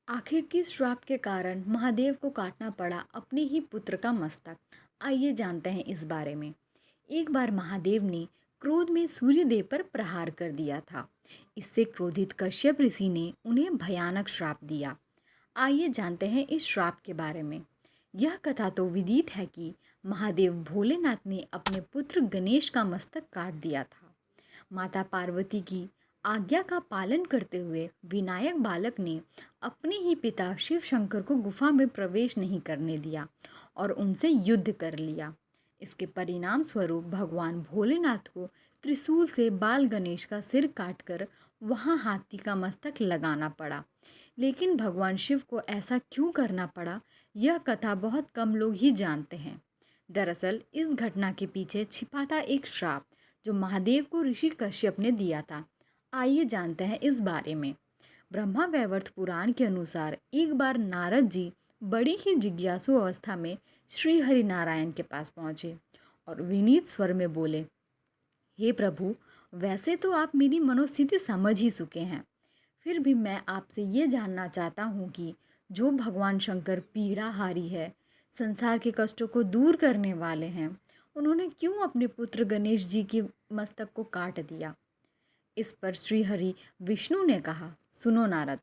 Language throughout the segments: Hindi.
आखिर किस श्राप के कारण महादेव को काटना पड़ा अपने ही पुत्र का मस्तक। आइए जानते हैं इस बारे में। एक बार महादेव ने क्रोध में सूर्यदेव पर प्रहार कर दिया था। इससे क्रोधित कश्यप ऋषि ने उन्हें भयानक श्राप दिया। आइए जानते हैं इस श्राप के बारे में। यह कथा तो विदित है कि महादेव भोलेनाथ ने अपने पुत्र गणेश का मस्तक काट दिया था। माता पार्वती की आज्ञा का पालन करते हुए विनायक बालक ने अपने ही पिता शिव शंकर को गुफा में प्रवेश नहीं करने दिया और उनसे युद्ध कर लिया। इसके परिणाम स्वरूप भगवान भोलेनाथ को त्रिशूल से बाल गणेश का सिर काटकर वहां हाथी का मस्तक लगाना पड़ा। लेकिन भगवान शिव को ऐसा क्यों करना पड़ा, यह कथा बहुत कम लोग ही जानते हैं। दरअसल इस घटना के पीछे छिपा था एक श्राप जो महादेव को ऋषि कश्यप ने दिया था। आइए जानते हैं इस बारे में। ब्रह्मा वैवर्त पुराण के अनुसार एक बार नारद जी बड़ी ही जिज्ञासु अवस्था में श्री हरि नारायण के पास पहुँचे और विनीत स्वर में बोले, हे प्रभु, वैसे तो आप मेरी मनोस्थिति समझ ही चुके हैं, फिर भी मैं आपसे ये जानना चाहता हूँ कि जो भगवान शंकर पीड़ाहारी है, संसार के कष्टों को दूर करने वाले हैं, उन्होंने क्यों अपने पुत्र गणेश जी के मस्तक को काट दिया। इस पर श्रीहरि विष्णु ने कहा, सुनो नारद,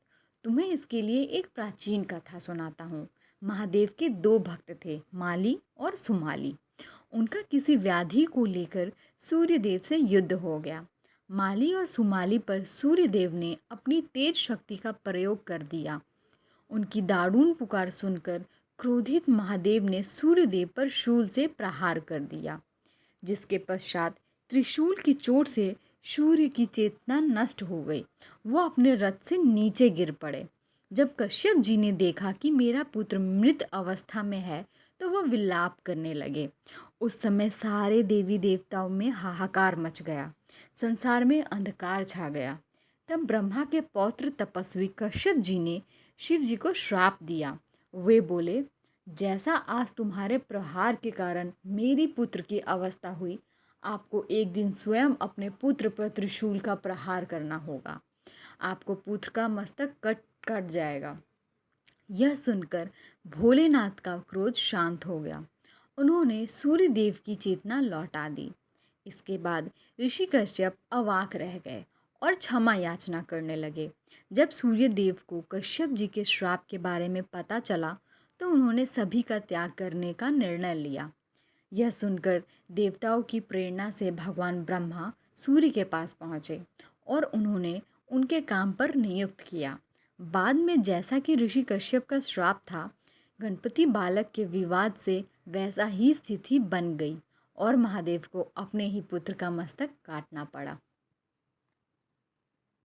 तुम्हें इसके लिए एक प्राचीन कथा सुनाता हूँ। महादेव के दो भक्त थे, माली और सुमाली। उनका किसी व्याधि को लेकर सूर्यदेव से युद्ध हो गया। माली और सुमाली पर सूर्यदेव ने अपनी तेज शक्ति का प्रयोग कर दिया। उनकी दारुण पुकार सुनकर क्रोधित महादेव ने सूर्यदेव पर शूल से प्रहार कर दिया, जिसके पश्चात त्रिशूल की चोट से सूर्य की चेतना नष्ट हो गई। वो अपने रथ से नीचे गिर पड़े। जब कश्यप जी ने देखा कि मेरा पुत्र मृत अवस्था में है, तो वह विलाप करने लगे। उस समय सारे देवी देवताओं में हाहाकार मच गया, संसार में अंधकार छा गया। तब ब्रह्मा के पौत्र तपस्वी कश्यप जी ने शिव जी को श्राप दिया। वे बोले, जैसा आज तुम्हारे प्रहार के कारण मेरी पुत्र की अवस्था हुई, आपको एक दिन स्वयं अपने पुत्र पर त्रिशूल का प्रहार करना होगा। आपको पुत्र का मस्तक कट कट जाएगा। यह सुनकर भोलेनाथ का क्रोध शांत हो गया। उन्होंने सूर्यदेव की चेतना लौटा दी। इसके बाद ऋषि कश्यप अवाक रह गए और क्षमा याचना करने लगे। जब सूर्यदेव को कश्यप जी के श्राप के बारे में पता चला, तो उन्होंने सभी का त्याग करने का निर्णय लिया। यह सुनकर देवताओं की प्रेरणा से भगवान ब्रह्मा सूर्य के पास पहुँचे और उन्होंने उनके काम पर नियुक्त किया। बाद में जैसा कि ऋषि कश्यप का श्राप था, गणपति बालक के विवाद से वैसा ही स्थिति बन गई और महादेव को अपने ही पुत्र का मस्तक काटना पड़ा।